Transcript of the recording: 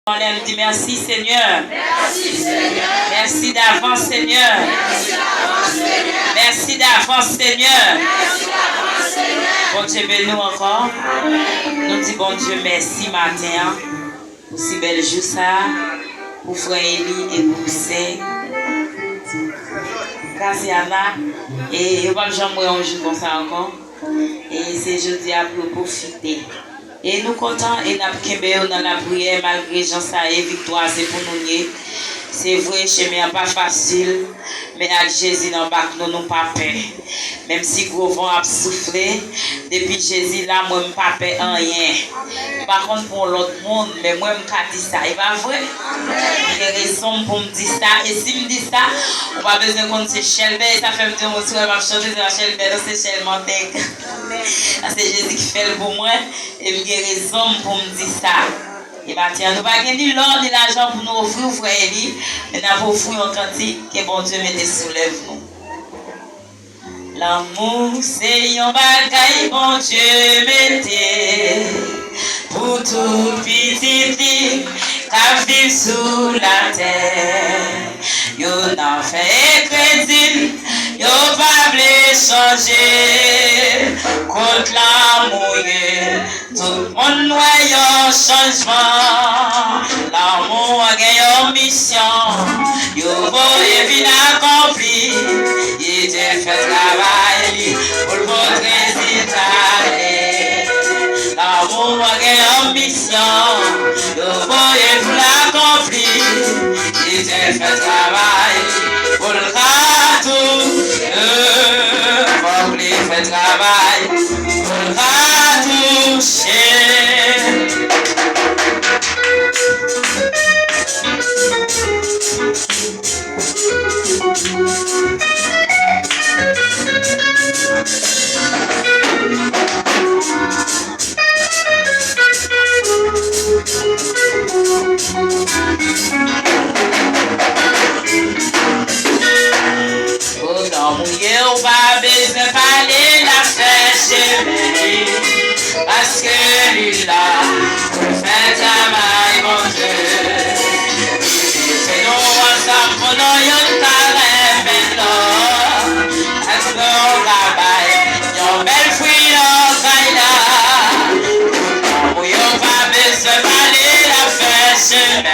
On aime dire merci Seigneur. Merci Seigneur. Merci d'avance Seigneur. Merci d'avance Seigneur. Merci d'avance Seigneur. Merci d'avance Seigneur. Bon Dieu bénis nous encore. Nous disons bon Dieu merci matin pour si bel jour ça, pour frère Eli et pour c'est Casiana et on va jamais un jour comme ça encore. Et c'est jeudi à profiter. Et nous comptons et nous dans la prière malgré Jean Saé, victoire c'est pour nous. C'est vrai, chemin pas facile, mais avec Jésus dans le bac, nous n'avons pas peur. Même si gros vent a soufflé, depuis Jésus là, moi je ne pas peur en rien. Par contre, pour l'autre monde, mais moi je ne dis ça. Il va vrai? J'ai raison pour me dire ça. Et si me dit ça, on va besoin qu'on se chelbe. Ça fait me dire, moi, je vais chanter de la chelbe, c'est chelbe mentec. C'est Jésus qui fait le pour moi. Et j'ai raison pour me dire ça. Et bien, tiens, nous ne pouvons pas gagner l'or ni l'argent pour nous offrir, frère Eli, mais nous avons offert un cantique que bon Dieu mette soulève nous. L'amour, c'est un bagaille, bon Dieu mette pour tout petit qui vit sous la terre. Yo n'a fait crédit, yo pas voulu changer contre l'amour. Tout le monde voit un changement. L'amour a gagné une mission. Yo voyez bien accompli. Il te fait travail pour votre résultat. L'amour a gagné une mission. Yo voyez bien accompli. Il te fait travail pour le ratou. Pour lui fait travail pour le ratoucher. On va besoin parler la fête parce que lui là fait travail mon Dieu. C'est nous ensemble pour nous yon carême maintenant. Est-ce qu'on travaille yon belle fruit yon caille là. On va besoin parler la fête